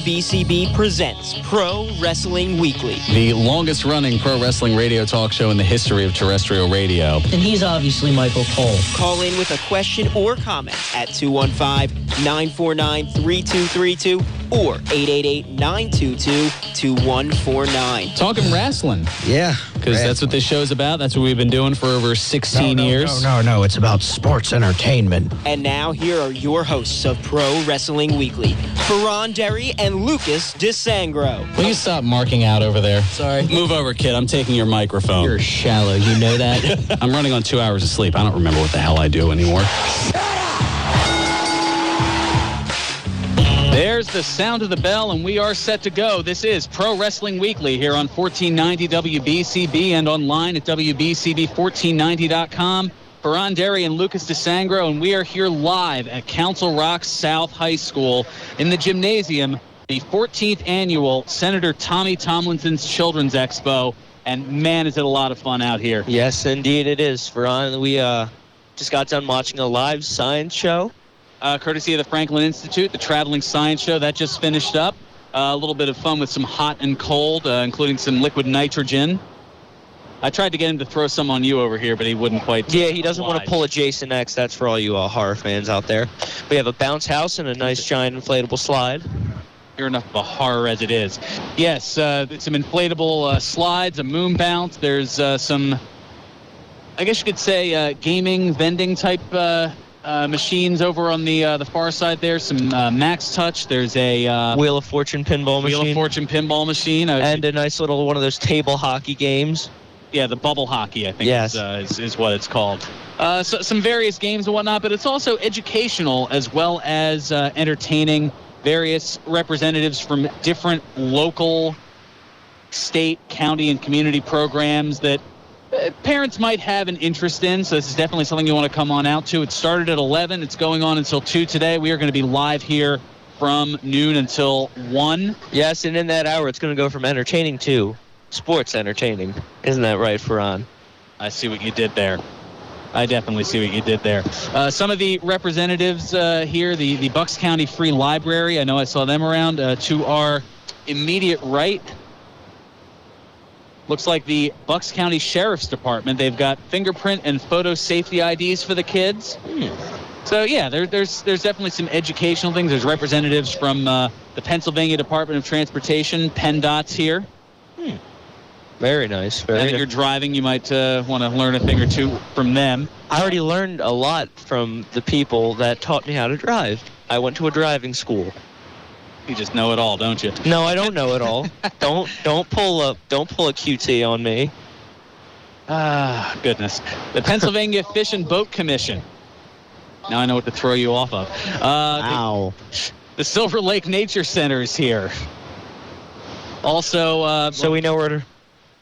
WBCB presents Pro Wrestling Weekly. The longest-running pro wrestling radio talk show in the history of terrestrial radio. And he's obviously Michael Cole. Call in with a question or comment at 215-949-3232 or 888-922-2149. Talking wrestling. Yeah. Because that's what this show's about. That's what we've been doing for over 16 years. No. It's about sports entertainment. And now here are your hosts of Pro Wrestling Weekly, Fearon and Lucas DeSangro. Will you stop marking out over there? Sorry. Move over, kid. I'm taking your microphone. You're shallow. You know that? I'm running on 2 hours of sleep. I don't remember what the hell I do anymore. There's the sound of the bell, and we are set to go. This is Pro Wrestling Weekly here on 1490 WBCB and online at WBCB1490.com. Fearon and Lucas DeSangro, and we are here live at Council Rock South High School in the gymnasium, the 14th annual Senator Tomlinson's Children's Expo, and man, is it a lot of fun out here. Yes, indeed it is, Fearon. We just got done watching a live science show. Courtesy of the Franklin Institute, the traveling science show, that just finished up. A little bit of fun with some hot and cold, including some liquid nitrogen. I tried to get him to throw some on you over here, but he wouldn't quite. Yeah, he doesn't want to pull a Jason X. That's for all you horror fans out there. We have a bounce house and a nice giant inflatable slide. You're enough of a horror as it is. Yes, some inflatable slides, a moon bounce. There's some, I guess you could say, gaming, vending type machines over on the far side there. Some Max Touch. There's a Wheel of Fortune pinball machine. Wheel of Fortune pinball machine. And a nice little one of those table hockey games. Yeah, the bubble hockey, I think is what it's called. So some various games and whatnot, but it's also educational as well as entertaining. Various representatives from different local, state, county, and community programs that parents might have an interest in. So this is definitely something you want to come on out to. It started at 11. It's going on until 2 today. We are going to be live here from noon until 1. Yes, and in that hour, it's going to go from entertaining to sports entertaining. Isn't that right, Fearon? I see what you did there. I definitely see what you did there. Some of the representatives here, the Bucks County Free Library, I know I saw them around. To our immediate right, looks like the Bucks County Sheriff's Department. They've got fingerprint and photo safety IDs for the kids. So, yeah, there's definitely some educational things. There's representatives from the Pennsylvania Department of Transportation, PennDOT's here. Very nice. Now that you're driving, you might want to learn a thing or two from them. I already learned a lot from the people that taught me how to drive. I went to a driving school. You just know it all, don't you? No, I don't know it all. Don't pull a QT on me. Ah, goodness. The Pennsylvania Fish and Boat Commission. Now I know what to throw you off of. Wow. The Silver Lake Nature Center is here. Also, so we know where to.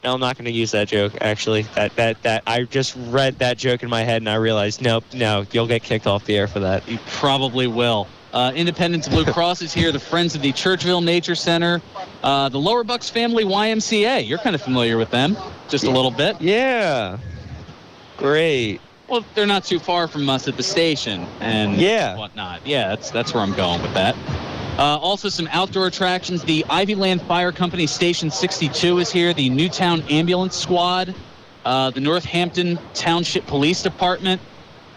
No, I'm not going to use that joke. Actually, that I just read that joke in my head and I realized, no, you'll get kicked off the air for that. You probably will. Independence Blue Cross is here. The Friends of the Churchville Nature Center, the Lower Bucks Family YMCA. You're kind of familiar with them, just a little bit. Yeah. Great. Well, they're not too far from us at the station and whatnot. Yeah, that's where I'm going with that. Also some outdoor attractions. The Ivyland Fire Company Station 62 is here. The Newtown Ambulance Squad. The Northampton Township Police Department.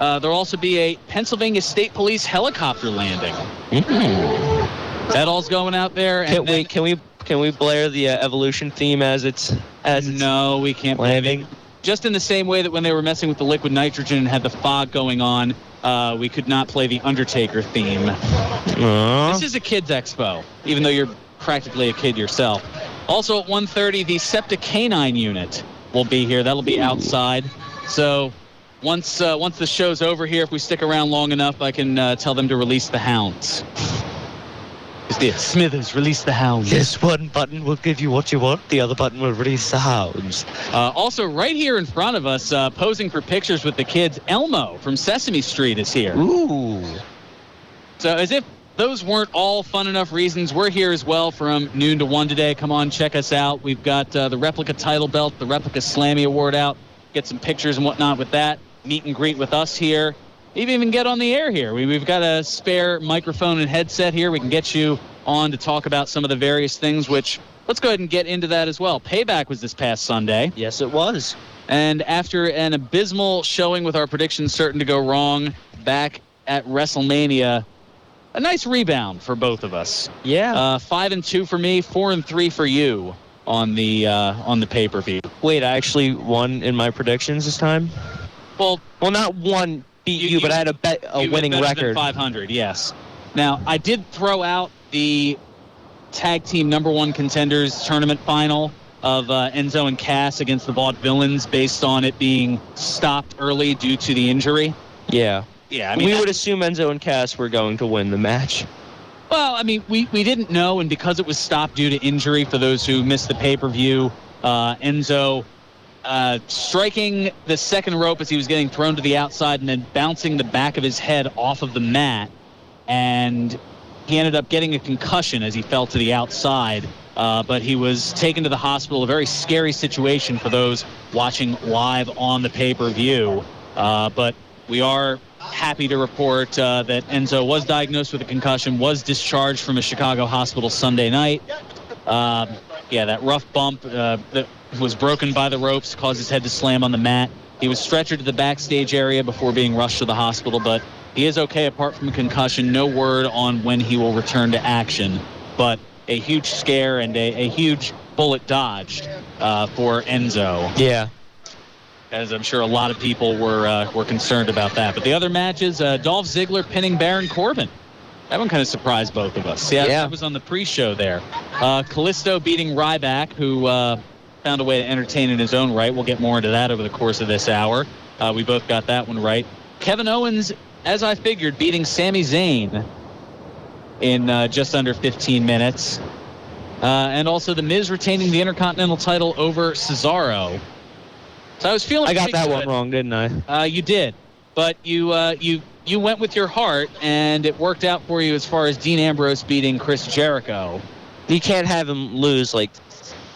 There'll also be a Pennsylvania State Police helicopter landing. That all's going out there. Can we blare the evolution theme as it's No, we can't. Landing. Just in the same way that when they were messing with the liquid nitrogen and had the fog going on, we could not play the Undertaker theme. This is a kids' expo, even though you're practically a kid yourself. Also at 1:30, the Septic Canine Unit will be here. That'll be outside. So once the show's over here, if we stick around long enough, I can tell them to release the hounds. Smithers, release the hounds. This one button will give you what you want. The other button will release the hounds. Also, right here in front of us, posing for pictures with the kids, Elmo from Sesame Street is here. Ooh. So as if those weren't all fun enough reasons, we're here as well from noon to 1 today. Come on, check us out. We've got the replica title belt, the replica Slammy Award out. Get some pictures and whatnot with that. Meet and greet with us here. even get on the air here. We've got a spare microphone and headset here. We can get you on to talk about some of the various things, which let's go ahead and get into that as well. Payback was this past Sunday. Yes, it was. And after an abysmal showing with our predictions certain to go wrong back at WrestleMania, a nice rebound for both of us. Yeah. 5-2 for me, 4-3 for you on the pay-per-view. Wait, I actually won in my predictions this time? Well, not one beat you, but I had a winning record. 500, yes. Now, I did throw out the tag team number one contenders tournament final of Enzo and Cass against the Vaudevillains based on it being stopped early due to the injury. Yeah. Yeah, I mean, we would assume Enzo and Cass were going to win the match. Well, I mean, we didn't know, and because it was stopped due to injury, for those who missed the pay-per-view, Enzo striking the second rope as he was getting thrown to the outside and then bouncing the back of his head off of the mat, and he ended up getting a concussion as he fell to the outside, but he was taken to the hospital, a very scary situation for those watching live on the pay-per-view, but we are happy to report that Enzo was diagnosed with a concussion, was discharged from a Chicago hospital Sunday night. That rough bump that was broken by the ropes caused his head to slam on the mat. He was stretchered to the backstage area before being rushed to the hospital, but he is okay apart from a concussion. No word on when he will return to action, but a huge scare and a huge bullet dodged for Enzo. Yeah. As I'm sure a lot of people were concerned about that. But the other matches, Dolph Ziggler pinning Baron Corbin. That one kind of surprised both of us. Yeah, that was on the pre-show there. Kalisto beating Ryback, who found a way to entertain in his own right. We'll get more into that over the course of this hour. We both got that one right. Kevin Owens, as I figured, beating Sami Zayn in just under 15 minutes. And also The Miz retaining the Intercontinental title over Cesaro. So I was feeling. I got that one wrong, didn't I? You did, but you went with your heart, and it worked out for you as far as Dean Ambrose beating Chris Jericho. You can't have him lose like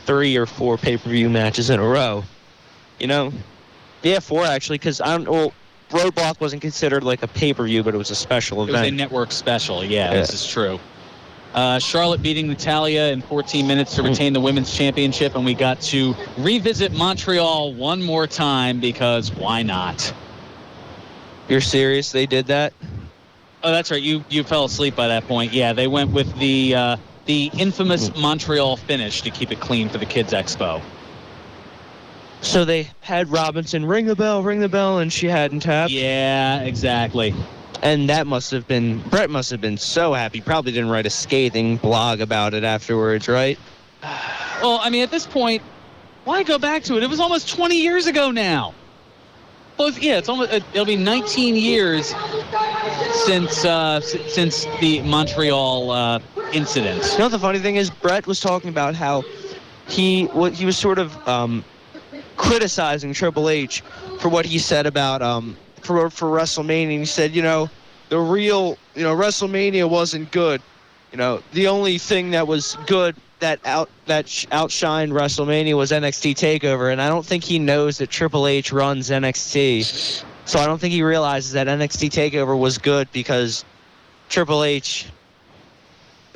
3 or 4 pay-per-view matches in a row. You know? Yeah, 4 actually, because Roadblock wasn't considered like a pay-per-view, but it was a special event. It was a network special. Yeah, this is true. Charlotte beating Natalya in 14 minutes to retain the women's championship, and we got to revisit Montreal one more time because why not? You're serious? They did that? Oh, that's right. You fell asleep by that point. Yeah, they went with the infamous Montreal finish to keep it clean for the Kids Expo. So they had Robinson ring the bell, and she hadn't tapped? Yeah, exactly. And Brett must have been so happy. Probably didn't write a scathing blog about it afterwards, right? Well, I mean, at this point, why go back to it? It was almost 20 years ago now. Well, yeah, it'll be 19 years since the Montreal incident. You know what the funny thing is? Brett was talking about how he was sort of criticizing Triple H for what he said about for WrestleMania. And he said, the real, WrestleMania wasn't good. The only thing that was good that outshined WrestleMania was NXT TakeOver, and I don't think he knows that Triple H runs NXT. So I don't think he realizes that NXT TakeOver was good because Triple H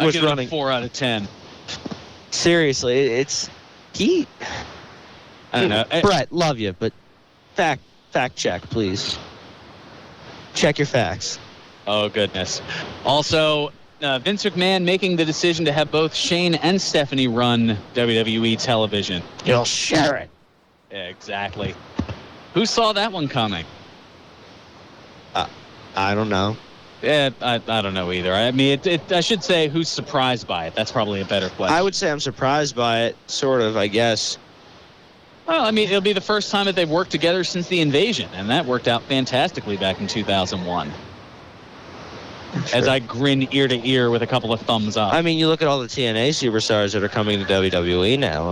was running. I give it a 4 out of 10. Seriously, I don't know. Brett, love you, but fact check, please. Check your facts. Oh, goodness. Also, Vince McMahon making the decision to have both Shane and Stephanie run WWE television. You'll share it. Yeah, exactly. Who saw that one coming? I don't know. Yeah, I don't know either. I mean, I should say who's surprised by it. That's probably a better question. I would say I'm surprised by it, sort of, I guess. Well, I mean, it'll be the first time that they've worked together since the invasion, and that worked out fantastically back in 2001. Sure. As I grin ear to ear with a couple of thumbs up. I mean, you look at all the TNA superstars that are coming to WWE now,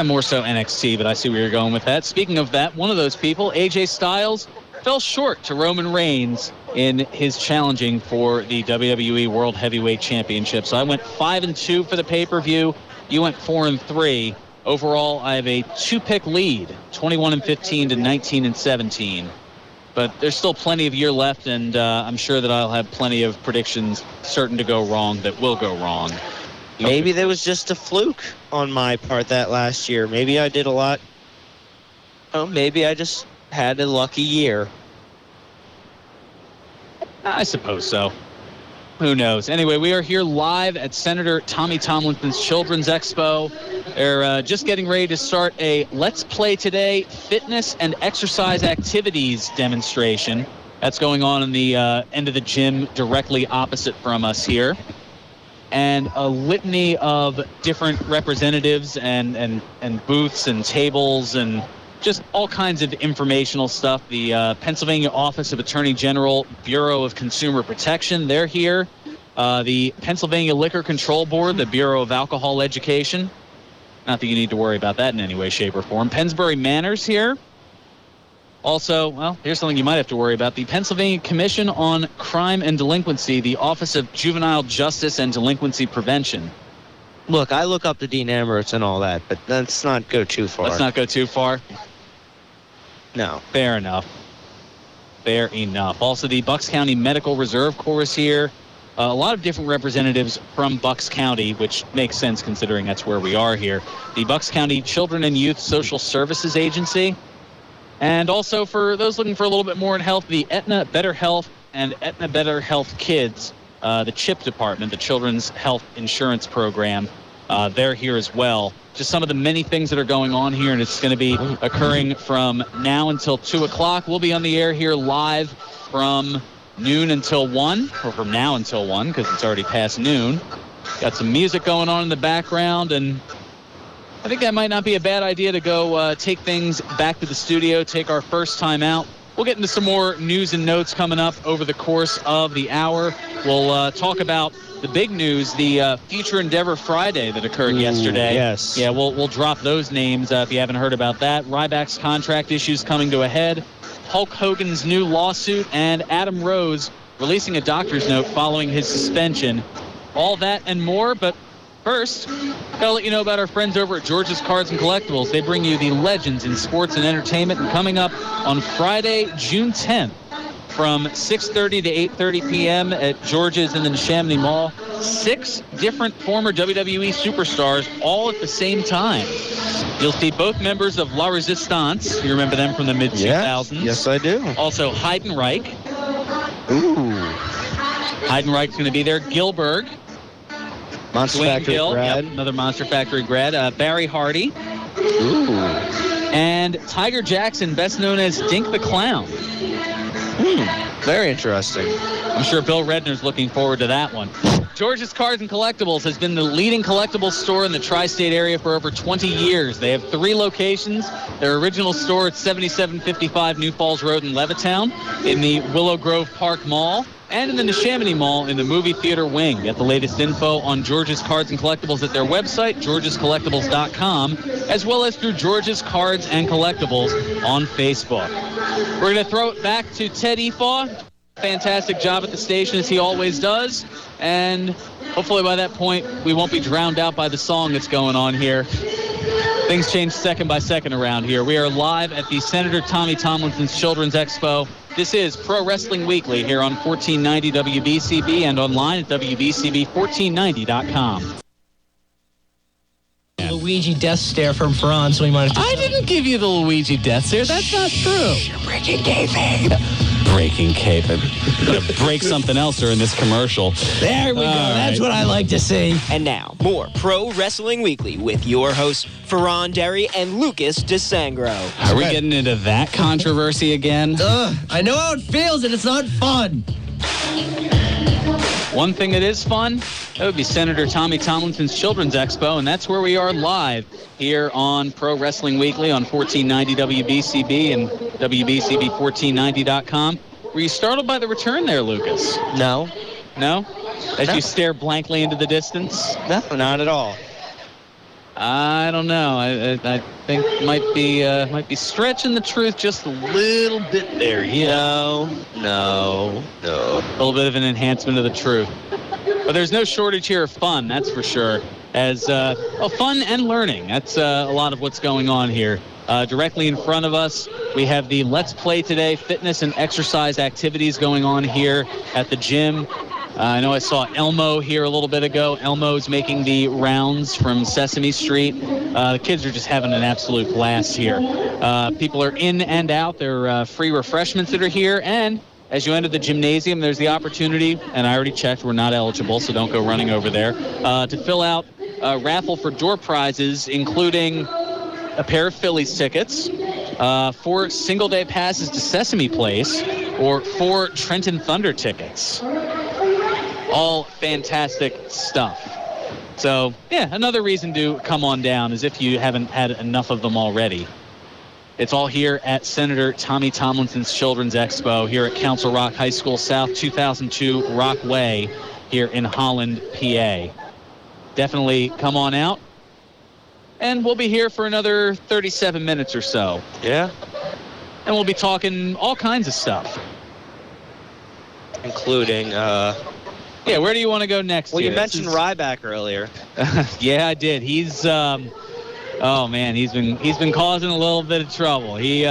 More so NXT, but I see where you're going with that. Speaking of that, one of those people, AJ Styles, fell short to Roman Reigns in his challenging for the WWE World Heavyweight Championship. So I went 5-2 for the pay-per-view. You went 4-3. Overall, I have a 2-pick lead, 21-15 to 19-17. But there's still plenty of year left, and I'm sure that I'll have plenty of predictions certain to go wrong that will go wrong. Maybe there was just a fluke on my part that last year. Maybe I did a lot. Oh, maybe I just had a lucky year. I suppose so. Who knows? Anyway, we are here live at Senator Tommy Tomlinson's Children's Expo. They're just getting ready to start a Let's Play Today fitness and exercise activities demonstration. That's going on in the end of the gym directly opposite from us here. And a litany of different representatives and booths and tables and just all kinds of informational stuff. The Pennsylvania Office of Attorney General, Bureau of Consumer Protection, they're here. The Pennsylvania Liquor Control Board, the Bureau of Alcohol Education. Not that you need to worry about that in any way, shape, or form. Pennsbury Manor's here. Also, well, here's something you might have to worry about. The Pennsylvania Commission on Crime and Delinquency, the Office of Juvenile Justice and Delinquency Prevention. Look, I look up to Dean Amherst and all that, but let's not go too far. Let's not go too far. No. Fair enough. Fair enough. Also, the Bucks County Medical Reserve Corps is here. A lot of different representatives from Bucks County, which makes sense considering that's where we are here. The Bucks County Children and Youth Social Services Agency. And also, for those looking for a little bit more in health, the Aetna Better Health and Aetna Better Health Kids, the CHIP department, the Children's Health Insurance Program, they're here as well. Just some of the many things that are going on here, and it's going to be occurring from now until 2 o'clock. We'll be on the air here live from noon until 1, or from now until 1, because it's already past noon. Got some music going on in the background, and I think that might not be a bad idea to go take things back to the studio, take our first time out. We'll get into some more news and notes coming up over the course of the hour. We'll talk about the big news, the Future Endeavor Friday that occurred yesterday. Yes. Yeah, we'll drop those names if you haven't heard about that. Ryback's contract issues coming to a head. Hulk Hogan's new lawsuit, and Adam Rose releasing a doctor's note following his suspension. All that and more, but first, gotta let you know about our friends over at George's Cards and Collectibles. They bring you the legends in sports and entertainment, and coming up on Friday, June 10th, from 6:30 to 8:30 p.m. at George's in the Neshaminy Mall. 6 different former WWE superstars all at the same time. You'll see both members of La Resistance. You remember them from the mid-2000s. Yes, I do. Also, Heidenreich. Ooh. Heidenreich's going to be there. Gilbert. Monster Dwayne Factory Gill, grad. yep, another Monster Factory grad. Barry Hardy. Ooh. And Tiger Jackson, best known as Dink the Clown. Very interesting. I'm sure Bill Redner's looking forward to that one. George's Cards and Collectibles has been the leading collectibles store in the tri-state area for over 20 years. They have 3 locations. Their original store at 7755 New Falls Road in Levittown, in the Willow Grove Park Mall, and in the Neshaminy Mall in the movie theater wing. Get the latest info on George's Cards and Collectibles at their website, georgescollectibles.com, as well as through George's Cards and Collectibles on Facebook. We're going to throw it back to Ted Efaw. Fantastic job at the station, as he always does. And hopefully by that point, we won't be drowned out by the song that's going on here. Things change second by second around here. We are live at the Senator Tommy Tomlinson's Children's Expo. This is Pro Wrestling Weekly here on 1490 WBCB and online at WBCB1490.com. Luigi death stare from Fearon, so we might have to... I didn't give you the Luigi death stare. That's not true. You're breaking kayfabe. Breaking kayfabe. Gonna break something else during this commercial. There we go. That's what I like to see. And now, more Pro Wrestling Weekly with your hosts, Fearon Derry and Lucas DeSangro. Are we getting into that controversy again? I know how it feels, and it's not fun. One thing that is fun, that would be Senator Tommy Tomlinson's Children's Expo, and that's where we are live here on Pro Wrestling Weekly on 1490 WBCB and WBCB1490.com. Were you startled by the return there, Lucas? No. No? As you stare blankly into the distance? No, not at all. I don't know. I think might be stretching the truth just a little bit there. No. A little bit of an enhancement of the truth. But there's no shortage here of fun, that's for sure. As fun and learning. That's a lot of what's going on here Directly in front of us, we have the Let's Play Today fitness and exercise activities going on here at the gym. I know I saw Elmo here a little bit ago. Elmo's making the rounds from Sesame Street. The kids are just having an absolute blast here. People are in and out. There are free refreshments that are here. And as you enter the gymnasium, there's the opportunity, and I already checked, we're not eligible, so don't go running over there, to fill out a raffle for door prizes, including a pair of Phillies tickets, 4 single-day passes to Sesame Place, or 4 Trenton Thunder tickets. All fantastic stuff. So, yeah, another reason to come on down is if you haven't had enough of them already. It's all here at Senator Tommy Tomlinson's Children's Expo here at Council Rock High School South, 2002 Rock Way here in Holland, PA. Definitely come on out. And we'll be here for another 37 minutes or so. Yeah. And we'll be talking all kinds of stuff. Including, yeah, where do you want to go next? Well, here? you mentioned Ryback earlier. Yeah, I did. He's, oh man, he's been causing a little bit of trouble. He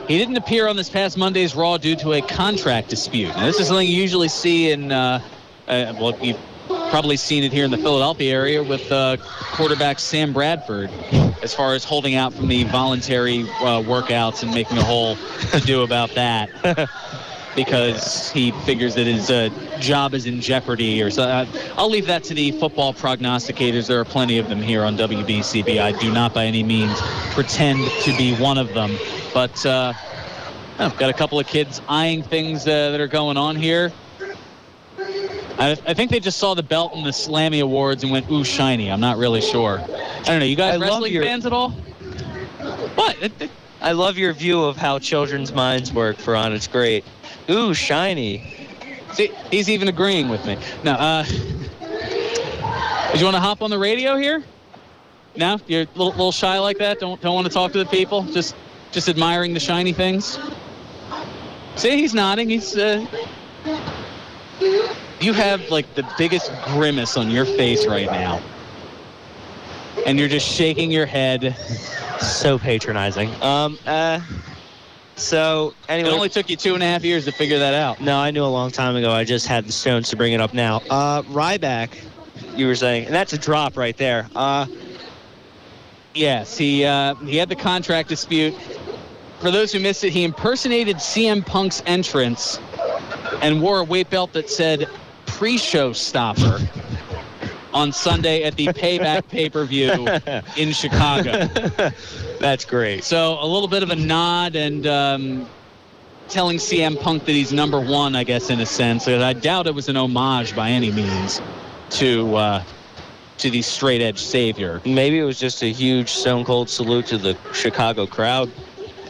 didn't appear on this past Monday's Raw due to a contract dispute. Now, this is something you usually see in, well, you've probably seen it here in the Philadelphia area with quarterback Sam Bradford, as far as holding out from the voluntary workouts and making a whole to-do about that. Because he figures that his job is in jeopardy, or so. I'll leave that to the football prognosticators. There are plenty of them here on WBCB. I do not by any means pretend to be one of them. But I've got a couple of kids eyeing things that are going on here. I think they just saw the belt in the Slammy Awards and went, ooh, shiny. I'm not really sure. I don't know. You guys wrestling fans at all? What? I love your view of how children's minds work, Fearon. It's great. Ooh, shiny. See, he's even agreeing with me. No, do you want to hop on the radio here? No? You're a little shy like that? Don't want to talk to the people? Just admiring the shiny things? See, he's nodding. He's, you have, like, the biggest grimace on your face right now. And you're just shaking your head. So patronizing. So, anyway. It only took you 2.5 years to figure that out. No, I knew a long time ago. I just had the stones to bring it up now. Ryback, you were saying, and that's a drop right there. Yes, he had the contract dispute. For those who missed it, he impersonated CM Punk's entrance and wore a weight belt that said pre-show stopper on Sunday at the Payback pay-per-view in Chicago. That's great. So a little bit of a nod and telling CM Punk that he's number one, I guess, in a sense. I doubt it was an homage by any means to the straight-edge savior. Maybe it was just a huge stone-cold salute to the Chicago crowd.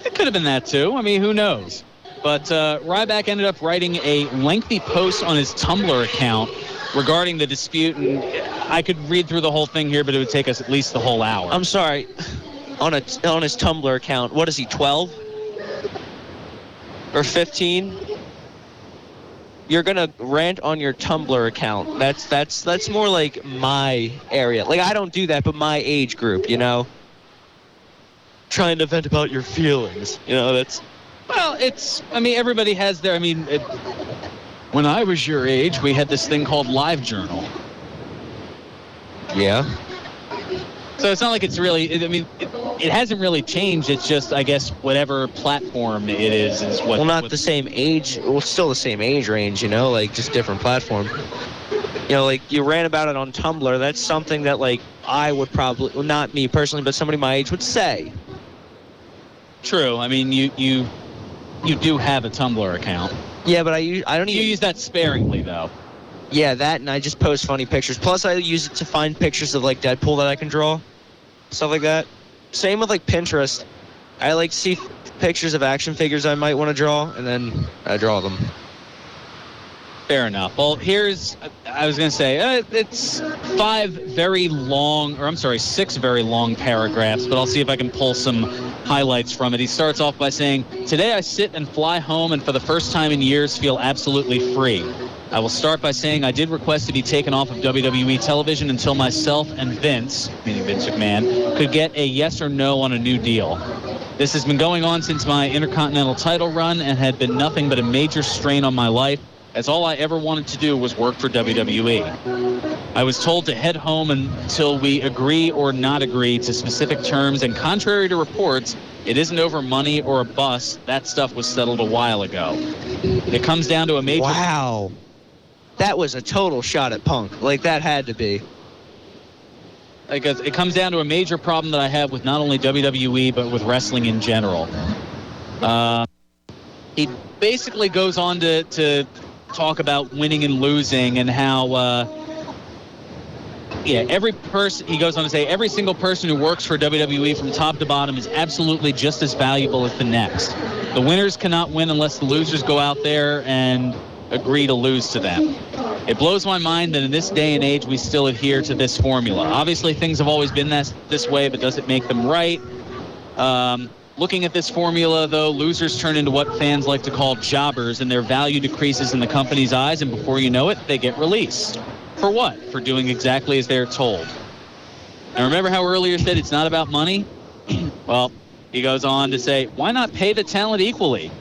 It could have been that, too. I mean, who knows? But Ryback ended up writing a lengthy post on his Tumblr account regarding the dispute, and I could read through the whole thing here, but it would take us at least the whole hour. I'm sorry. On his Tumblr account, what is he, 12? Or 15? You're gonna rant on your Tumblr account. That's more like my area. Like, I don't do that, but my age group, you know? Trying to vent about your feelings. You know, that's... Well, everybody has their, when I was your age, we had this thing called LiveJournal. Yeah. So it's not like it's really, it hasn't really changed. It's just, I guess, whatever platform it is what... Well, not the same age. Well, still the same age range, you know, like just different platform. You know, like you ran about it on Tumblr. That's something that, like, I would probably, well, not me personally, but somebody my age would say. True. I mean, you do have a Tumblr account. Yeah, but I don't even... You use that sparingly, though. Yeah, that, and I just post funny pictures. Plus, I use it to find pictures of, like, Deadpool that I can draw. Stuff like that. Same with, like, Pinterest. I, like, see pictures of action figures I might want to draw, and then I draw them. Fair enough. Well, I was going to say, it's 6 very long paragraphs, but I'll see if I can pull some highlights from it. He starts off by saying, "Today I sit and fly home and for the first time in years feel absolutely free. I will start by saying I did request to be taken off of WWE television until myself and Vince," meaning Vince McMahon, "could get a yes or no on a new deal. This has been going on since my Intercontinental title run and had been nothing but a major strain on my life, as all I ever wanted to do was work for WWE. I was told to head home until we agree or not agree to specific terms, and contrary to reports, it isn't over money or a bus. That stuff was settled a while ago. It comes down to a major... Wow. That was a total shot at Punk. Like, that had to be. Because it comes down to a major problem that I have with not only WWE, but with wrestling in general. He basically goes on to talk about winning and losing and how... every person, he goes on to say, every single person who works for WWE from top to bottom is absolutely just as valuable as the next. The winners cannot win unless the losers go out there and agree to lose to them. It blows my mind that in this day and age we still adhere to this formula. Obviously things have always been this way, but does it make them right? Looking at this formula, though, losers turn into what fans like to call jobbers, and their value decreases in the company's eyes, and before you know it, they get released. For what? For doing exactly as they're told. And remember how earlier said it's not about money? Well, he goes on to say, why not pay the talent equally?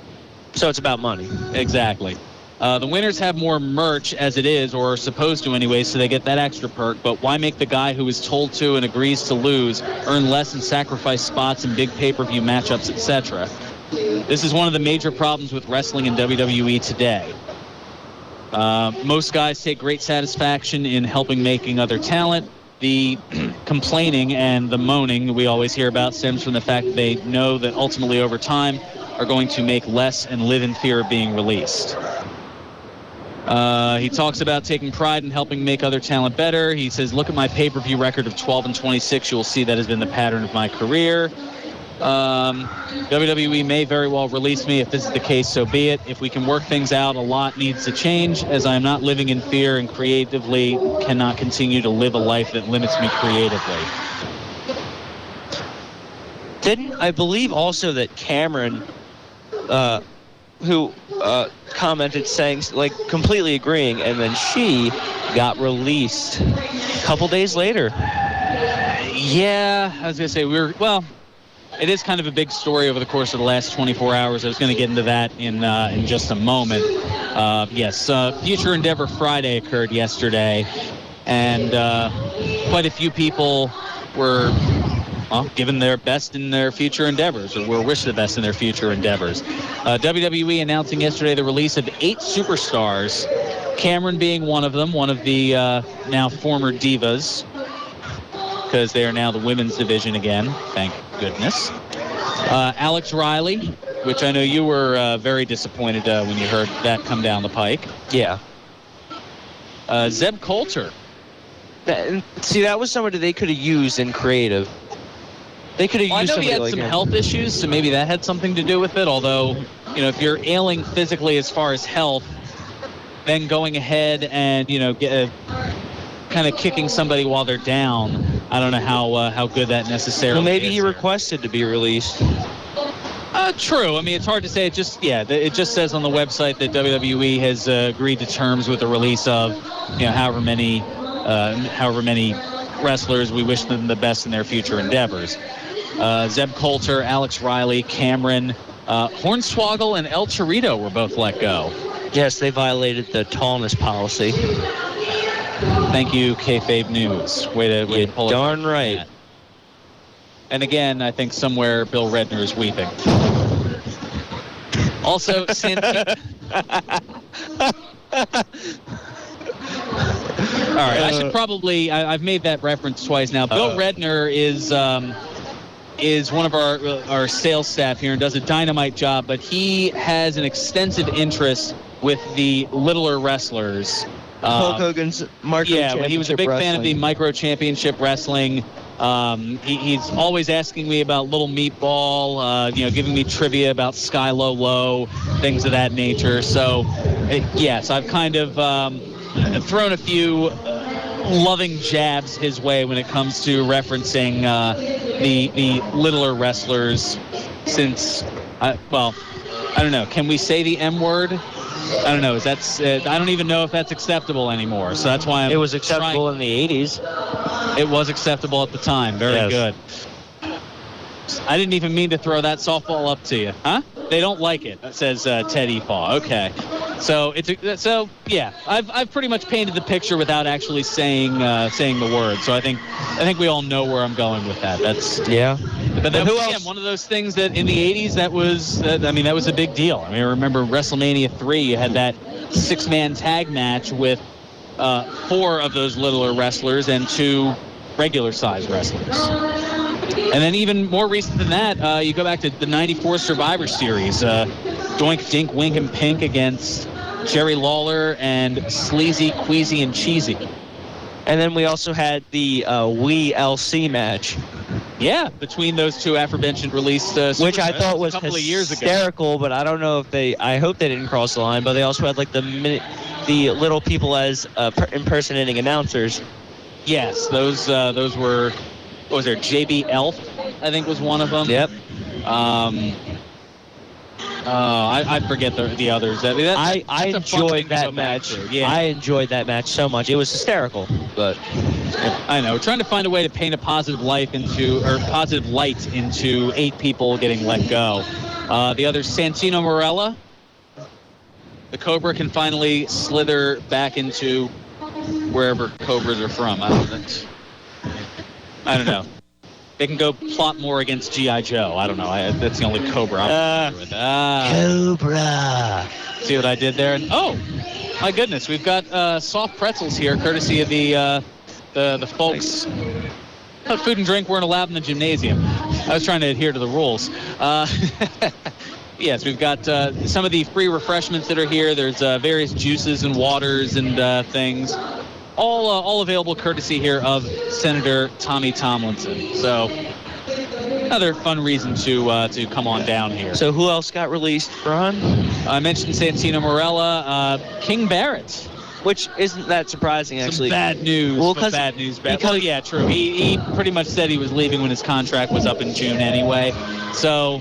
So it's about money. Exactly. The winners have more merch as it is, or are supposed to anyway, so they get that extra perk, but why make the guy who is told to and agrees to lose earn less and sacrifice spots in big pay-per-view matchups, etc.? This is one of the major problems with wrestling in WWE today. Most guys take great satisfaction in helping making other talent. The complaining and the moaning we always hear about stems from the fact that they know that ultimately over time are going to make less and live in fear of being released. He talks about taking pride in helping make other talent better. He says, look at my pay-per-view record of 12-26. You'll see that has been the pattern of my career. WWE may very well release me. If this is the case, so be it. If we can work things out, a lot needs to change, as I am not living in fear and creatively cannot continue to live a life that limits me creatively. Didn't I believe also that Cameron, who commented saying, like, completely agreeing, and then she got released a couple days later. Yeah, I was going to say, it is kind of a big story over the course of the last 24 hours. I was going to get into that in just a moment. Yes, Future Endeavor Friday occurred yesterday, and quite a few people were given their best in their future endeavors, or were wished the best in their future endeavors. WWE announcing yesterday the release of 8 superstars, Cameron being one of them, one of the now former Divas, because they are now the women's division again, thank goodness. Alex Riley, which I know you were very disappointed when you heard that come down the pike. Yeah. Zeb Coulter. That was somebody they could have used in creative. They could have used somebody like him. I know he had some health issues, so maybe that had something to do with it, although, if you're ailing physically as far as health, then going ahead and, kind of kicking somebody while they're down, I don't know how good that necessarily is. Well, maybe he requested to be released. True. I mean, it's hard to say. It just says on the website that WWE has agreed to terms with the release of, however many wrestlers. We wish them the best in their future endeavors. Zeb Coulter, Alex Riley, Cameron, Hornswoggle, and El Chorito were both let go. Yes, they violated the tallness policy. Thank you, Kayfabe News. Way to pull it. Darn right. And again, I think somewhere Bill Redner is weeping. Also, Santino. All right, I should probably. I've made that reference twice now. Bill Redner is one of our sales staff here and does a dynamite job, but he has an extensive interest with the littler wrestlers. Hulk Hogan's micro championship. Yeah, he was a big fan of the micro championship wrestling. He's always asking me about Little Meatball, giving me trivia about Sky Low Low, things of that nature. So, yes, I've kind of thrown a few loving jabs his way when it comes to referencing the littler wrestlers. Since, I don't know. Can we say the M word? I don't know. I don't even know if that's acceptable anymore. So that's why it was acceptable in the 80s. It was acceptable at the time. Very good. I didn't even mean to throw that softball up to you. Huh? They don't like it, says Ted Efaw. Okay. So yeah, I've pretty much painted the picture without actually saying the word. So I think we all know where I'm going with that. But that was, again, one of those things that in the 80s that was a big deal. I mean, I remember WrestleMania 3, you had that 6-man tag match with 4 of those littler wrestlers and 2 regular size wrestlers. And then even more recent than that, you go back to the 94 Survivor Series. Doink, Dink, Wink, and Pink against Jerry Lawler and Sleazy, Queasy, and Cheesy. And then we also had the Wii LC match. Yeah, between those 2 aforementioned released which I thought was a couple of years ago. Hysterical, but I don't know if I hope they didn't cross the line, but they also had like the little people as impersonating announcers. Yes, those were, what was there, JB Elf, I think was one of them. Yep. I forget the others. I mean, I enjoyed that match. Yeah. I enjoyed that match so much. It was hysterical, but I know. We're trying to find a way to paint a positive light into 8 people getting let go. The other, Santino Marella. The Cobra can finally slither back into wherever Cobras are from. I don't know. They can go plot more against G.I. Joe. I don't know. That's the only Cobra I'm familiar with. Cobra. See what I did there? And, oh, my goodness. We've got soft pretzels here, courtesy of the folks. Food and drink weren't allowed in the gymnasium. I was trying to adhere to the rules. Yes, we've got some of the free refreshments that are here. There's various juices and waters and things. All available courtesy here of Senator Tommy Tomlinson. So another fun reason to come on down here. So who else got released, Ron? I mentioned Santino Marella, King Barrett. Which isn't that surprising, actually. Some bad news. Well, bad news. Yeah, true. He pretty much said he was leaving when his contract was up in June anyway. So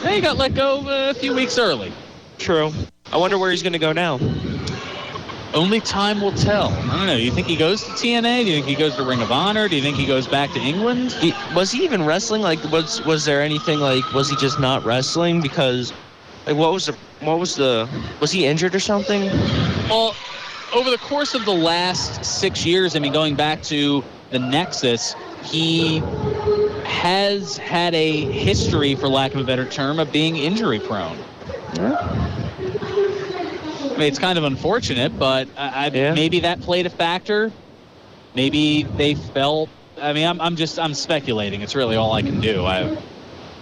he got let go a few weeks early. True. I wonder where he's going to go now. Only time will tell. I don't know. Do you think he goes to TNA? Do you think he goes to Ring of Honor? Do you think he goes back to England? Was he even wrestling? Like, was there anything like? Was he just not wrestling? Because, like, was he injured or something? Well, over the course of the last 6 years, I mean, going back to the Nexus, he has had a history, for lack of a better term, of being injury prone. Yeah. I mean, it's kind of unfortunate, but maybe that played a factor. Maybe they felt. I mean, I'm speculating. It's really all I can do. I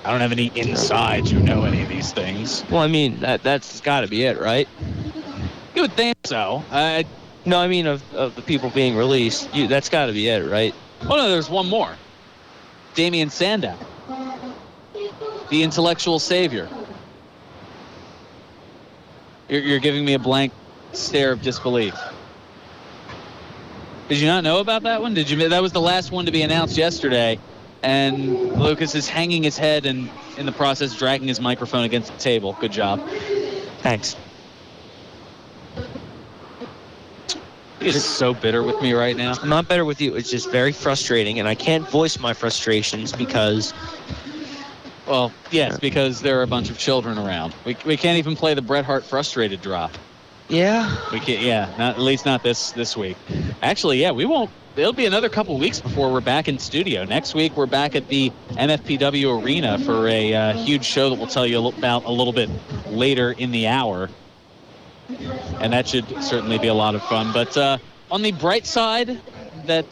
don't have any insides who know any of these things. Well, I mean, that's got to be it, right? You would think so. No, I mean of the people being released. That's got to be it, right? Oh no, there's one more. Damian Sandow, the intellectual savior. You're giving me a blank stare of disbelief. Did you not know about that one? That was the last one to be announced yesterday, and Lucas is hanging his head and in the process dragging his microphone against the table. Good job. Thanks. He's so bitter with me right now. I'm not bitter with you. It's just very frustrating, and I can't voice my frustrations because... Well, yes, because there are a bunch of children around. We can't even play the Bret Hart frustrated drop. Yeah. We can't. Yeah, at least not this week. Actually, yeah, we won't. It'll be another couple weeks before we're back in studio. Next week we're back at the MFPW Arena for a huge show that we'll tell you about a little bit later in the hour, and that should certainly be a lot of fun. But on the bright side, that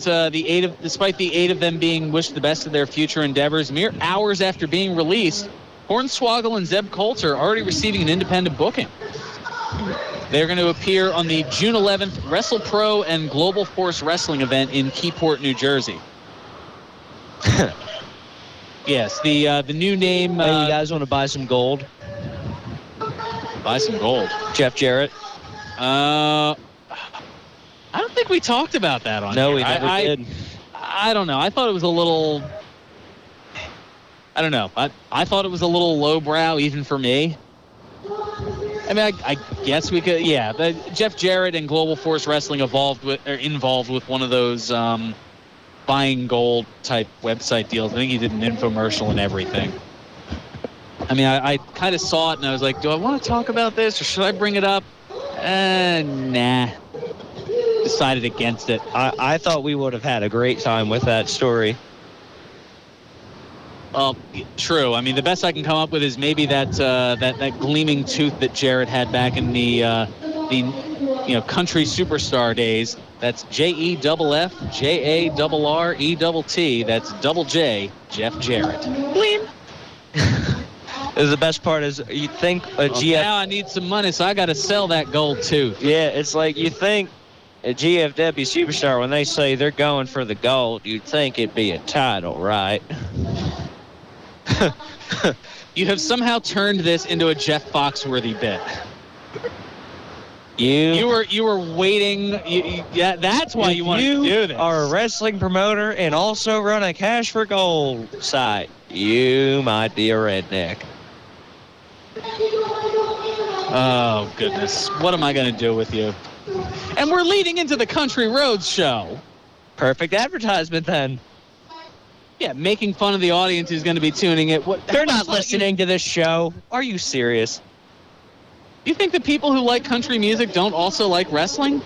despite the 8 of them being wished the best of their future endeavors, mere hours after being released, Hornswoggle and Zeb Coulter are already receiving an independent booking. They're going to appear on the June 11th WrestlePro and Global Force Wrestling event in Keyport, New Jersey. Yes, the new name. Hey, you guys want to buy some gold? Buy some gold. Jeff Jarrett. I don't think we talked about that on No, here. we never did. I don't know. I thought it was a little... I don't know. I thought it was a little lowbrow, even for me. I mean, I guess we could... Yeah, Jeff Jarrett and Global Force Wrestling involved with one of those buying gold type website deals. I think he did an infomercial and everything. I mean, I kind of saw it and I was like, do I want to talk about this or should I bring it up? Nah. Decided against it. I thought we would have had a great time with that story. Well, true. I mean, the best I can come up with is maybe that gleaming tooth that Jarrett had back in the country superstar days. That's JEFFJARRETT. That's double J, Jeff Jarrett. Gleam. The best part is you think a GF. Now I need some money, so I got to sell that gold tooth. Yeah, it's like you think a GFW superstar, when they say they're going for the gold, you'd think it'd be a title, right? You have somehow turned this into a Jeff Foxworthy bit. You were waiting. Yeah, that's why you wanted to do this. You are a wrestling promoter and also run a Cash for Gold site. You might be a redneck. Oh, goodness. What am I going to do with you? And we're leading into the Country Roads show. Perfect advertisement, then. Yeah, making fun of the audience who's going to be tuning it. They're not listening to this show. Are you serious? You think the people who like country music don't also like wrestling?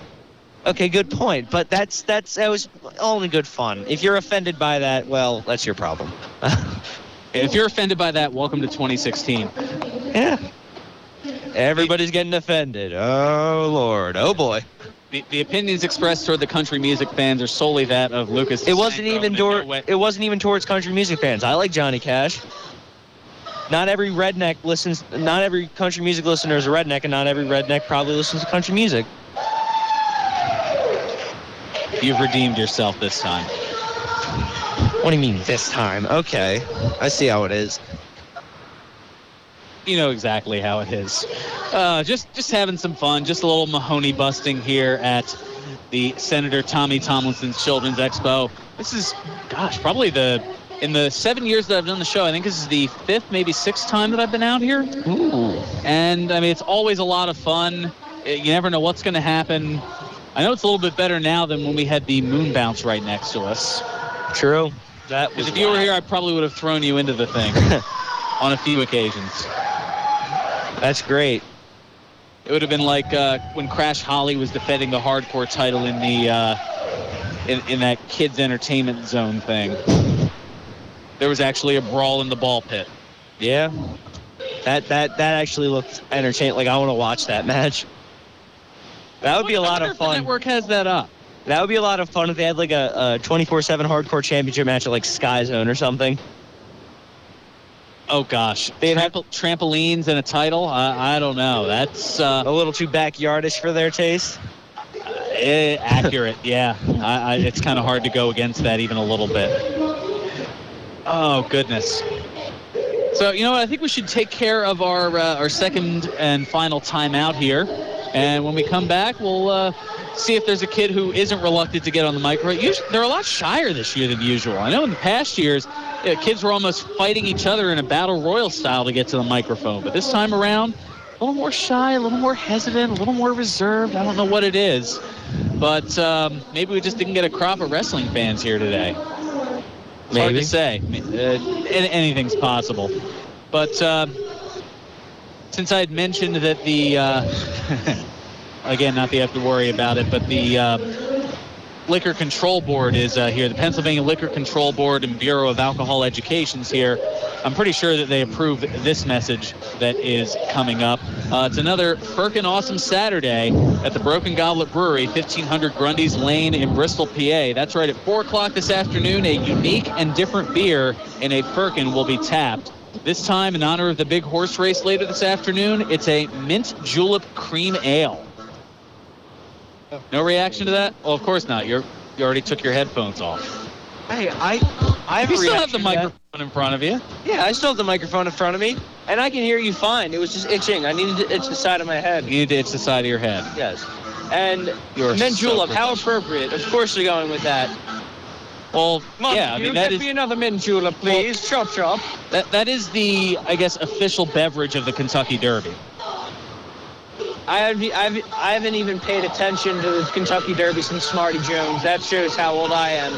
Okay, good point. But that was only good fun. If you're offended by that, well, that's your problem. If you're offended by that, welcome to 2016. Yeah. Everybody's getting offended. Oh, Lord. Oh, boy. The opinions expressed toward the country music fans are solely that of Lucas. It wasn't even towards country music fans. I like Johnny Cash. Not every redneck listens. Not every country music listener is a redneck, and not every redneck probably listens to country music. You've redeemed yourself this time. What do you mean this time? Okay, I see how it is. You know exactly how it is. Just having some fun. Just a little Mahoney busting here at the Senator Tommy Tomlinson's Children's Expo. This is, probably in the 7 years that I've done the show, I think this is the 5th, maybe 6th time that I've been out here. Ooh. And, I mean, it's always a lot of fun. You never know what's going to happen. I know it's a little bit better now than when we had the moon bounce right next to us. True. That was if you were here, I probably would have thrown you into the thing on a few occasions. That's great. It would have been like when Crash Holly was defending the hardcore title in the in that kids entertainment zone thing. There was actually a brawl in the ball pit. Yeah. That actually looked entertaining. Like, I want to watch that match. That would be a lot of fun. The network has that up. That would be a lot of fun if they had like a 24/7 hardcore championship match at like Sky Zone or something. Oh gosh, trampolines and a title? I don't know. That's a little too backyardish for their taste. Accurate, yeah. It's kind of hard to go against that even a little bit. Oh goodness. So you know what? I think we should take care of our second and final timeout here, and when we come back, we'll see if there's a kid who isn't reluctant to get on the microphone. They're a lot shyer this year than usual. I know in the past years, kids were almost fighting each other in a battle royal style to get to the microphone. But this time around, a little more shy, a little more hesitant, a little more reserved. I don't know what it is. But maybe we just didn't get a crop of wrestling fans here today. It's hard to say. Anything's possible. But since I had mentioned that the... again, not that you have to worry about it, but the Liquor Control Board is here. The Pennsylvania Liquor Control Board and Bureau of Alcohol Education is here. I'm pretty sure that they approve this message that is coming up. It's another frickin' awesome Saturday at the Broken Goblet Brewery, 1500 Grundy's Lane in Bristol, PA. That's right, at 4 o'clock this afternoon, a unique and different beer in a firkin will be tapped. This time, in honor of the big horse race later this afternoon, it's a Mint Julep Cream Ale. No reaction to that? Well, of course not. You already took your headphones off. Hey, I have you still have the microphone in front of you. Yeah, I still have the microphone in front of me, and I can hear you fine. It was just itching. I needed to itch the side of my head. You need to itch the side of your head. Yes. And Mint Julep, how appropriate. Of course you're going with that. Well, yeah, I mean, that is... Get me another Mint Julep, please. Well, chop. That is the, I guess, official beverage of the Kentucky Derby. I haven't even paid attention to the Kentucky Derby since Smarty Jones. That shows how old I am.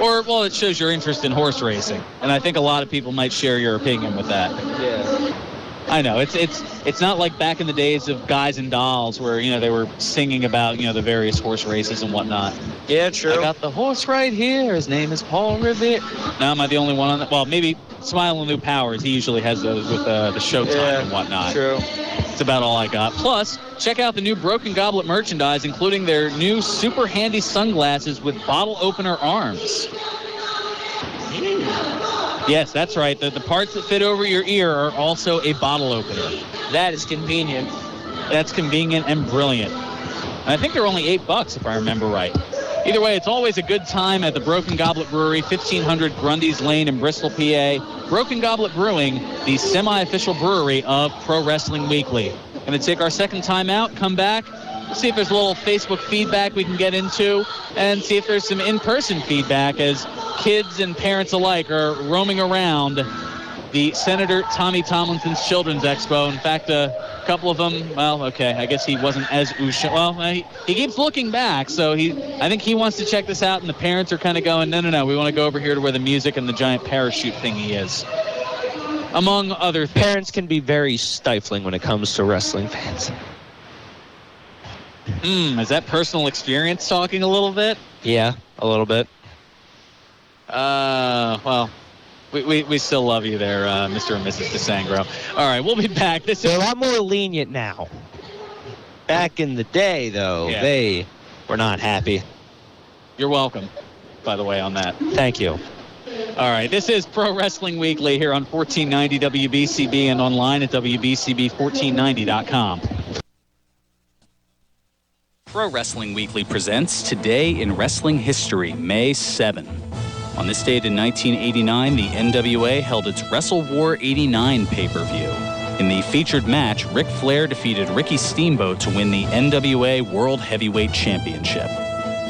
Or, well, it shows your interest in horse racing. And I think a lot of people might share your opinion with that. Yeah. I know. It's not like back in the days of Guys and Dolls where, they were singing about, the various horse races and whatnot. Yeah, true. I got the horse right here. His name is Paul Revere. Now, am I the only one on that? Well, maybe Smile and New Powers. He usually has those with the Showtime and whatnot. True. That's about all I got. Plus, check out the new Broken Goblet merchandise, including their new super handy sunglasses with bottle opener arms. Yes, that's right. The parts that fit over your ear are also a bottle opener. That is convenient. That's convenient and brilliant. And I think they're only $8 if I remember right. Either way, it's always a good time at the Broken Goblet Brewery, 1500 Grundy's Lane in Bristol, PA. Broken Goblet Brewing, the semi-official brewery of Pro Wrestling Weekly. Going to take our second time out, come back, see if there's a little Facebook feedback we can get into, and see if there's some in-person feedback as kids and parents alike are roaming around the Senator Tommy Tomlinson's Children's Expo. In fact, a couple of them, well, okay, I guess he wasn't as well, he keeps looking back, so I think he wants to check this out, and the parents are kind of going, no, we want to go over here to where the music and the giant parachute thingy is, among other things. Parents can be very stifling when it comes to wrestling fans. Is that personal experience talking a little bit? Yeah, a little bit. Well, we still love you there, Mr. and Mrs. DeSangro. All right, we'll be back. They're a lot more lenient now. Back in the day, though, they were not happy. You're welcome, by the way, on that. Thank you. All right, this is Pro Wrestling Weekly here on 1490 WBCB and online at WBCB1490.com. Pro Wrestling Weekly presents Today in Wrestling History, May 7. On this date in 1989, the NWA held its Wrestle War 89 pay-per-view. In the featured match, Ric Flair defeated Ricky Steamboat to win the NWA World Heavyweight Championship.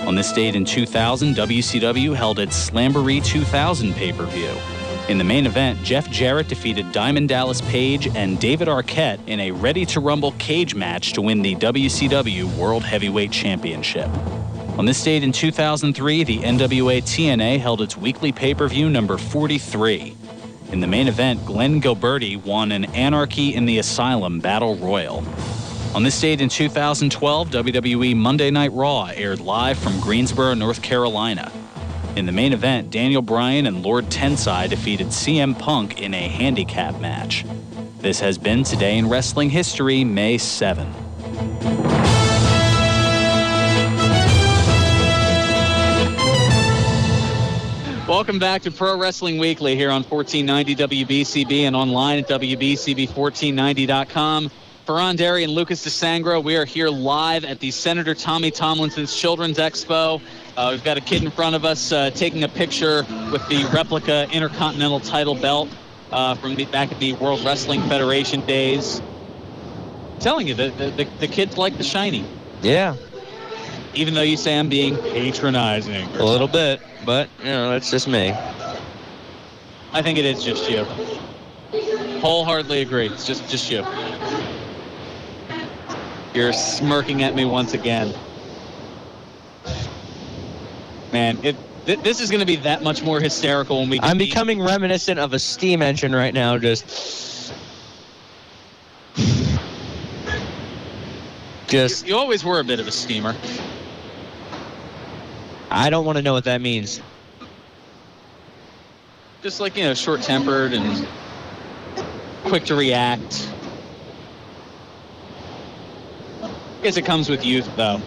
On this date in 2000, WCW held its Slamboree 2000 pay-per-view. In the main event, Jeff Jarrett defeated Diamond Dallas Page and David Arquette in a ready-to-rumble cage match to win the WCW World Heavyweight Championship. On this date in 2003, the NWA TNA held its weekly pay-per-view number 43. In the main event, Glenn Gilberti won an Anarchy in the Asylum Battle Royal. On this date in 2012, WWE Monday Night Raw aired live from Greensboro, North Carolina. In the main event, Daniel Bryan and Lord Tensai defeated CM Punk in a handicap match. This has been Today in Wrestling History, May 7. Welcome back to Pro Wrestling Weekly here on 1490 WBCB and online at WBCB1490.com. Fearon and Lucas DeSangro, we are here live at the Senator Tommy Tomlinson's Children's Expo. We've got a kid in front of us taking a picture with the replica Intercontinental title belt from back at the World Wrestling Federation days. I'm telling you, the kids like the shiny. Yeah. Even though you say I'm being patronizing. A little bit, but, that's just me. I think it is just you. Wholeheartedly agree. It's just you. You're smirking at me once again. Man, this is going to be that much more hysterical when we get I'm becoming reminiscent of a steam engine right now, just... You always were a bit of a steamer. I don't want to know what that means. Just like, short-tempered and quick to react. I guess it comes with youth, though.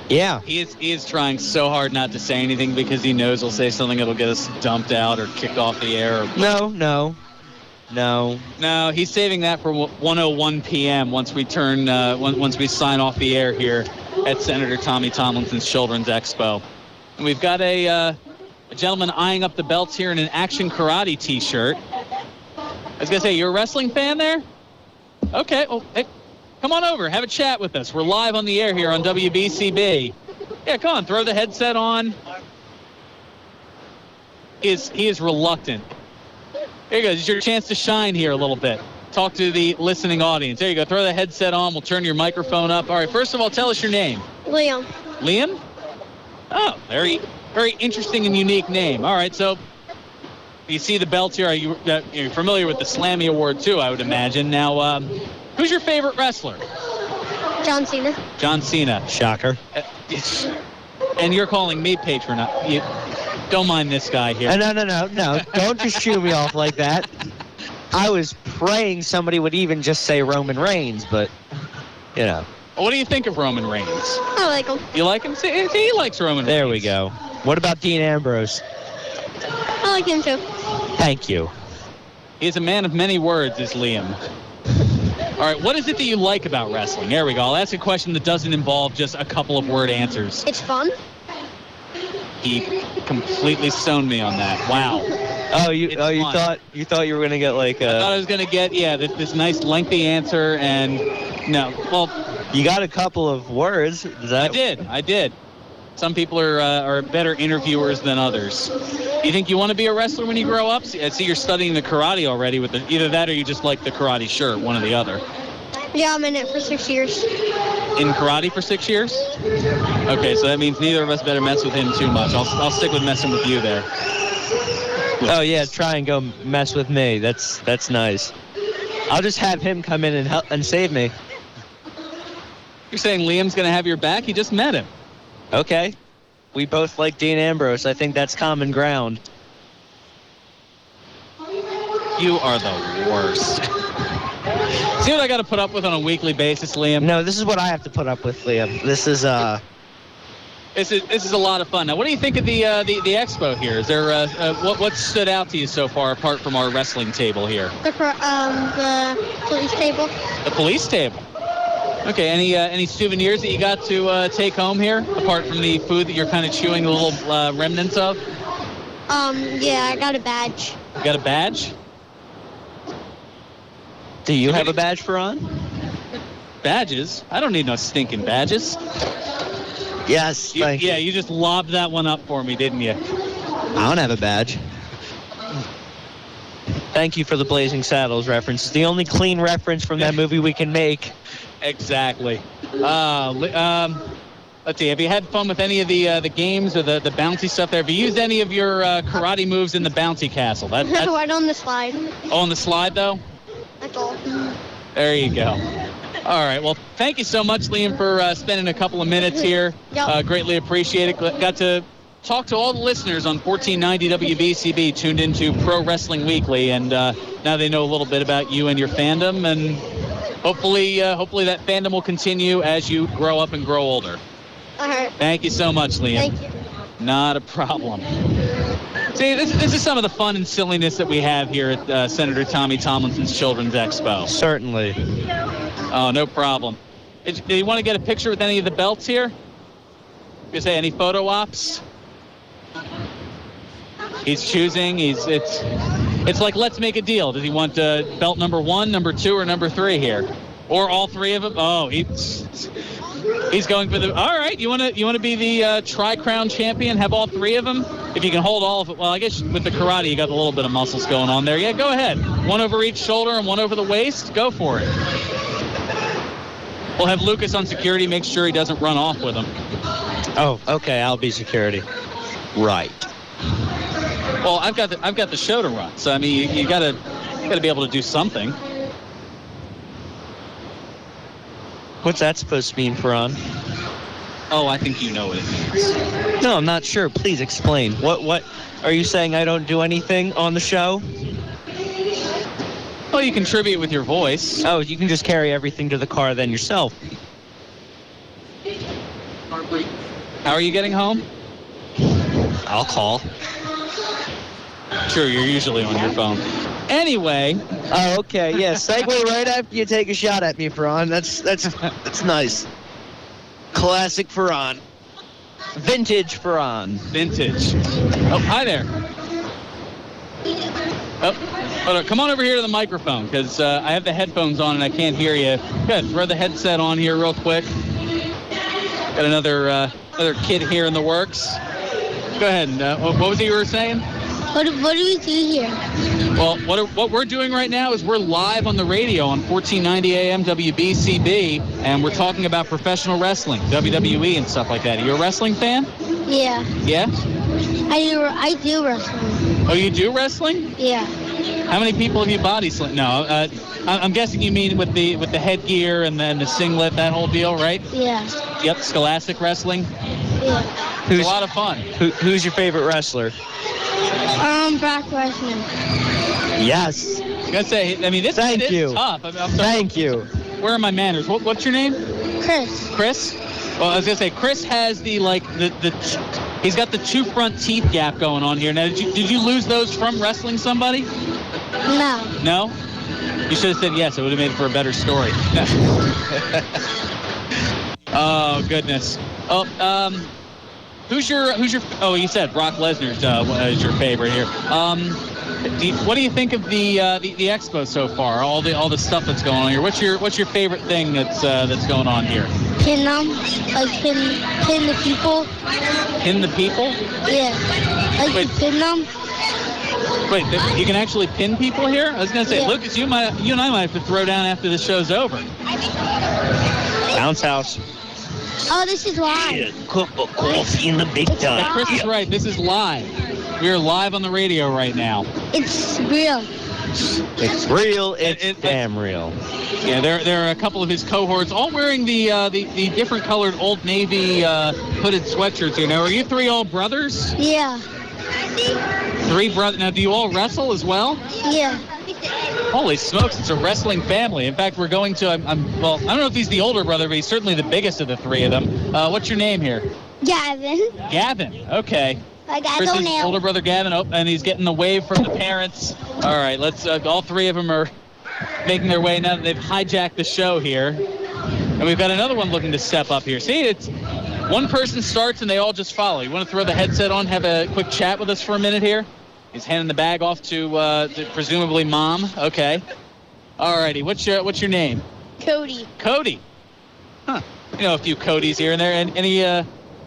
Yeah. He is trying so hard not to say anything because he knows he'll say something that'll get us dumped out or kicked off the air. No, he's saving that for 1:01 p.m. once we once we sign off the air here at Senator Tommy Tomlinson's Children's Expo. And we've got a gentleman eyeing up the belts here in an Action Karate t-shirt. I was going to say, you're a wrestling fan there? Okay, well, hey, come on over. Have a chat with us. We're live on the air here on WBCB. Yeah, come on, throw the headset on. He is reluctant. There you go. It's your chance to shine here a little bit. Talk to the listening audience. There you go. Throw the headset on. We'll turn your microphone up. All right, first of all, tell us your name. Liam. Liam? Oh, very, very interesting and unique name. All right, so you see the belts here. You're familiar with the Slammy Award, too, I would imagine. Now, who's your favorite wrestler? John Cena. John Cena. Shocker. And you're calling me patron. You don't mind this guy here. No. Don't just shoo me off like that. I was praying somebody would even just say Roman Reigns, but, you know. What do you think of Roman Reigns? I like him. You like him? See, he likes Roman Reigns. There we go. What about Dean Ambrose? I like him too. Thank you. He's a man of many words, is Liam. All right, what is it that you like about wrestling? There we go. I'll ask a question that doesn't involve just a couple of word answers. It's fun. He completely stoned me on that. Wow. You thought you were gonna get like I thought I was gonna get this nice lengthy answer, and no. Well, you got a couple of words. I did. Some people are better interviewers than others. You think you want to be a wrestler when you grow up? I see you're studying the karate already. With either that or you just like the karate shirt, one or the other. Yeah, I'm in it for 6 years. In karate for 6 years? Okay, so that means neither of us better mess with him too much. I'll stick with messing with you there. Oh yeah, try and go mess with me. That's nice. I'll just have him come in and help and save me. You're saying Liam's gonna have your back? You just met him. Okay. We both like Dean Ambrose. I think that's common ground. You are the worst. See what I got to put up with on a weekly basis, Liam? No, this is what I have to put up with, Liam. This is a lot of fun. Now, what do you think of the expo here? Is there what stood out to you so far, apart from our wrestling table here? The police table. The police table. Okay. Any souvenirs that you got to take home here, apart from the food that you're kind of chewing the little remnants of? Yeah, I got a badge. You got a badge? Do you have a badge, Fearon? Badges? I don't need no stinking badges. Yes, thank you. Yeah, you just lobbed that one up for me, didn't you? I don't have a badge. Thank you for the Blazing Saddles reference. It's the only clean reference from that movie we can make. Exactly. Let's see. Have you had fun with any of the games or the bouncy stuff there? Have you used any of your karate moves in the bouncy castle? No, right on the slide. Oh, on the slide, though? That's all. There you go. All right. Well, thank you so much, Liam, for spending a couple of minutes here. Yep. Greatly appreciate it. Got to talk to all the listeners on 1490 WBCB tuned into Pro Wrestling Weekly, and now they know a little bit about you and your fandom, and hopefully that fandom will continue as you grow up and grow older. All right. Thank you so much, Liam. Thank you. Not a problem. See, this is some of the fun and silliness that we have here at Senator Tommy Tomlinson's Children's Expo. Certainly. Oh, no problem. Do you want to get a picture with any of the belts here? You say any photo ops? He's choosing. It's like, let's make a deal. Does he want belt number 1, number 2, or number 3 here? Or all 3 of them? Oh, he's going for the. All right, you want to be the Tri-Crown champion? Have all 3 of them? If you can hold all of it. Well, I guess with the karate, you got a little bit of muscles going on there. Yeah, go ahead. 1 over each shoulder and 1 over the waist. Go for it. We'll have Lucas on security. Make sure he doesn't run off with them. Oh, okay. I'll be security. Right. Well, I've got the show to run. So I mean, you gotta be able to do something. What's that supposed to mean, Fearon? Oh, I think you know what it means. No, I'm not sure. Please explain. What are you saying? I don't do anything on the show? Well, you contribute with your voice. Oh, you can just carry everything to the car then yourself. How are you getting home? I'll call. Sure, you're usually on your phone. Anyway. Oh, okay. Yeah, segue right after you take a shot at me, Fearon. That's nice. Classic Fearon. Vintage Fearon. Vintage. Oh, hi there. Oh, come on over here to the microphone, because I have the headphones on and I can't hear you. Good. Throw the headset on here real quick. Got another kid here in the works. Go ahead. What was it you were saying? What do we do here? Well, what we're doing right now is we're live on the radio on 1490 AM WBCB, and we're talking about professional wrestling, WWE and stuff like that. Are you a wrestling fan? Yeah. Yeah? I do wrestling. Oh, you do wrestling? Yeah. How many people have you body slammed? No, I'm guessing you mean with the headgear and then the singlet, that whole deal, right? Yeah. Yep, Scholastic Wrestling. Yeah. It's a lot of fun. Who's your favorite wrestler? Brock Lesnar. Yes. I gotta say, I mean, this Thank is you. tough. Thank you. Where are my manners? What's your name? Chris. Chris? Well, I was gonna say, Chris has he's got the 2 front teeth gap going on here. Now, did you lose those from wrestling somebody? No. No? You should have said yes. It would have made for a better story. Oh, goodness. Oh, who's your? Oh, you said Brock Lesnar's is your favorite here. What do you think of the Expo so far? All the stuff that's going on here. What's your favorite thing that's going on here? Pin them, like pin the people. Pin the people? Yeah. Like Wait. to pin them. Wait, you can actually pin people here? I was gonna say, Yeah. Lucas, you and I might have to throw down after the show's over. Bounce house. Oh, this is live. Cup of coffee in the big Yeah, time. Chris is right. This is live. We are live on the radio right now. It's real. It's real. It's It- damn real. Yeah, there are a couple of his cohorts, all wearing the different colored Old Navy hooded sweatshirts here. Now, are you 3 all brothers? Yeah. 3 brothers. Now, do you all wrestle as well? Yeah. Holy smokes, it's a wrestling family. In fact, we're going to, well, I don't know if he's the older brother, but he's certainly the biggest of the 3 of them. What's your name here? Gavin. Gavin. Okay. I got Chris's toenail. older brother Gavin, and he's getting the wave from the parents. All right, let's. All 3 of them are making their way now that they've hijacked the show here, and we've got another one looking to step up here. See, it's one person starts and they all just follow. You want to throw the headset on, have a quick chat with us for a minute here? He's handing the bag off to presumably mom. Okay. All righty. What's your name? Cody. Cody. Huh. You know a few Codys here and there. And any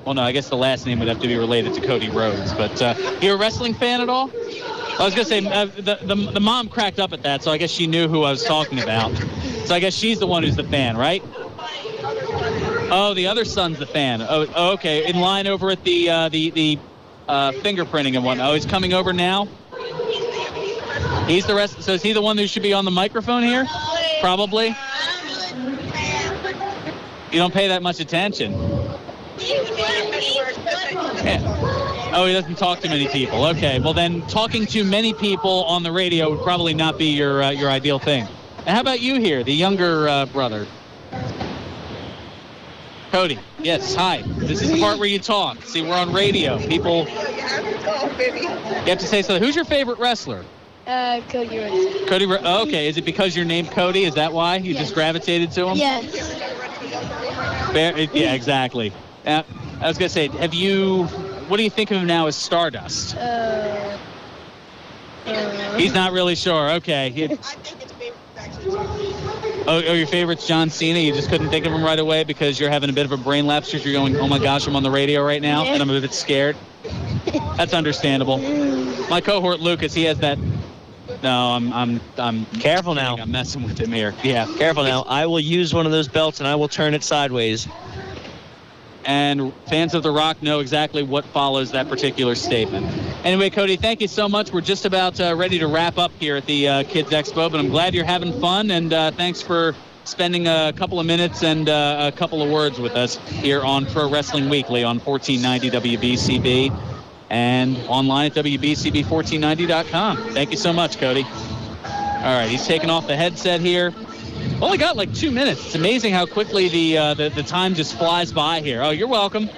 well, no, I guess the last name would have to be related to Cody Rhodes. But you a wrestling fan at all? I was gonna say the mom cracked up at that, so I guess she knew who I was talking about. So I guess she's the one who's the fan, right? Oh, the other son's the fan. Oh, okay. In line over at the fingerprinting and whatnot. Oh, he's coming over now. He's the rest. So is he the one who should be on the microphone here? Probably. You don't pay that much attention. Yeah. Oh, he doesn't talk to many people. Okay, well then talking to many people on the radio would probably not be your ideal thing. And how about you here, the younger brother? Cody, yes, hi. This is the part where you talk. See, we're on radio. People, you have to say something. Who's your favorite wrestler? Cody Rhodes. Cody, okay, is it because you're named Cody? Is that why you just gravitated to him? Yes. Yeah, exactly. I was going to say, what do you think of him now as Stardust? He's not really sure. Okay. Oh, your favorite's John Cena? You just couldn't think of him right away because you're having a bit of a brain lapse because you're going, oh my gosh, I'm on the radio right now and I'm a bit scared. That's understandable. My cohort Lucas, he has that. No, I'm Careful now. I'm messing with him here. Yeah. Careful now. I will use one of those belts and I will turn it sideways. And fans of The Rock know exactly what follows that particular statement. Anyway, Cody, thank you so much. We're just about ready to wrap up here at the Kids Expo, but I'm glad you're having fun, and thanks for spending a couple of minutes and a couple of words with us here on Pro Wrestling Weekly on 1490 WBCB and online at WBCB1490.com. Thank you so much, Cody. All right, he's taking off the headset here. Only got like 2 minutes. It's amazing how quickly the time just flies by here. Oh, you're welcome.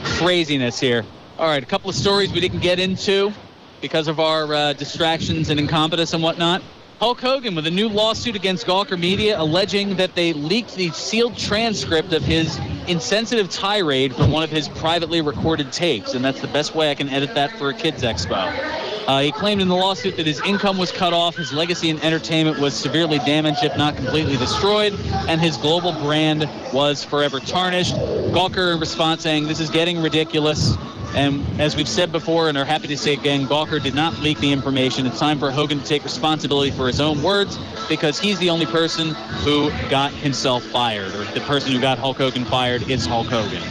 Craziness here. All right, a couple of stories we didn't get into because of our distractions and incompetence and whatnot. Hulk Hogan with a new lawsuit against Gawker Media alleging that they leaked the sealed transcript of his insensitive tirade from one of his privately recorded tapes, and that's the best way I can edit that for a Kids Expo. He claimed in the lawsuit that his income was cut off, his legacy in entertainment was severely damaged, if not completely destroyed, and his global brand was forever tarnished. Gawker in response saying, this is getting ridiculous. And as we've said before and are happy to say again, Gawker did not leak the information. It's time for Hogan to take responsibility for his own words because he's the only person who got himself fired, or the person who got Hulk Hogan fired is Hulk Hogan.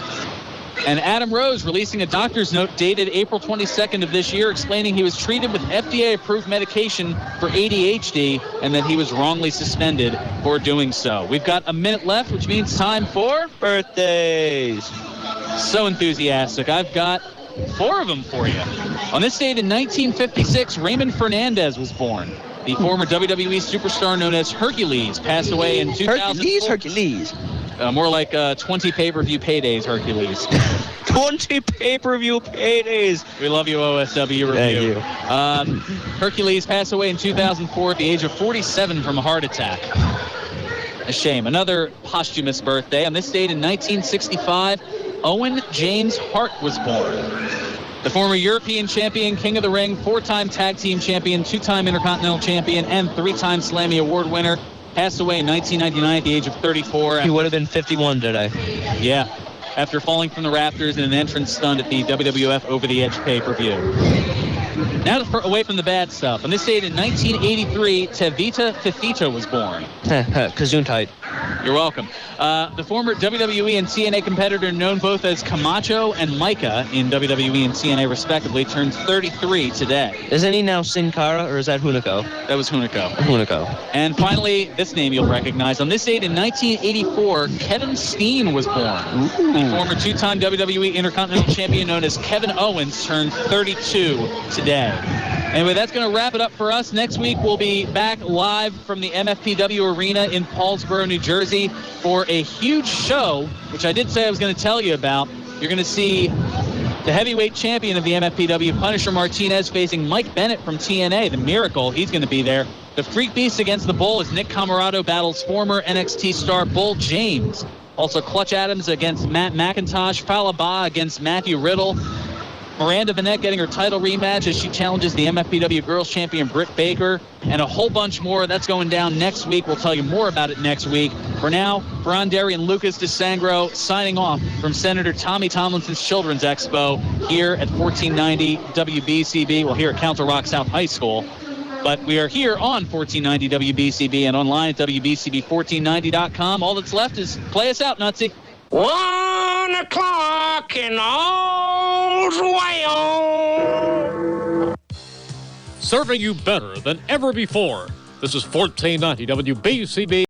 And Adam Rose releasing a doctor's note dated April 22nd of this year explaining he was treated with FDA-approved medication for ADHD and that he was wrongly suspended for doing so. We've got a minute left, which means time for Birthdays. So enthusiastic. I've got 4 of them for you. On this date in 1956, Raymond Fernandez was born. The former WWE superstar known as Hercules passed away in 2004. Hercules. More like 20 pay-per-view paydays, Hercules. 20 pay-per-view paydays. We love you, OSW Review. Thank you. Hercules passed away in 2004 at the age of 47 from a heart attack. A shame. Another posthumous birthday. On this date in 1965, Owen James Hart was born. The former European champion, King of the Ring, 4-time tag team champion, 2-time Intercontinental champion, and 3-time Slammy Award winner, passed away in 1999 at the age of 34. He would have been 51 today. Yeah, after falling from the rafters in an entrance stunt at the WWF Over the Edge pay-per-view. Now away from the bad stuff. On this date in 1983, Tevita Fifita was born. Gesundheit. You're welcome. The former WWE and TNA competitor known both as Camacho and Micah in WWE and TNA respectively turns 33 today. Isn't he now Sin Cara, or is that Hunico? That was Hunico. Hunico. And finally, this name you'll recognize. On this date in 1984, Kevin Steen was born. Ooh. The former 2-time WWE Intercontinental Champion known as Kevin Owens turned 32 today. Anyway, that's going to wrap it up for us. Next week, we'll be back live from the MFPW Arena in Paulsboro, New Jersey for a huge show, which I did say I was going to tell you about. You're going to see the heavyweight champion of the MFPW, Punisher Martinez, facing Mike Bennett from TNA, the Miracle. He's going to be there. The Freak Beast against the Bull as Nick Camarado battles former NXT star Bull James. Also, Clutch Adams against Matt McIntosh. Falaba against Matthew Riddle. Miranda Vanette getting her title rematch as she challenges the MFPW Girls Champion Britt Baker, and a whole bunch more. That's going down next week. We'll tell you more about it next week. For now, Fearon Derry and Lucas DeSangro signing off from Senator Tommy Tomlinson's Children's Expo here at 1490 WBCB. Well, here at Council Rock South High School. But we are here on 1490 WBCB and online at WBCB1490.com. All that's left is play us out, Nutsy. 1 o'clock and all's well. Serving you better than ever before. This is 1490 WBCB.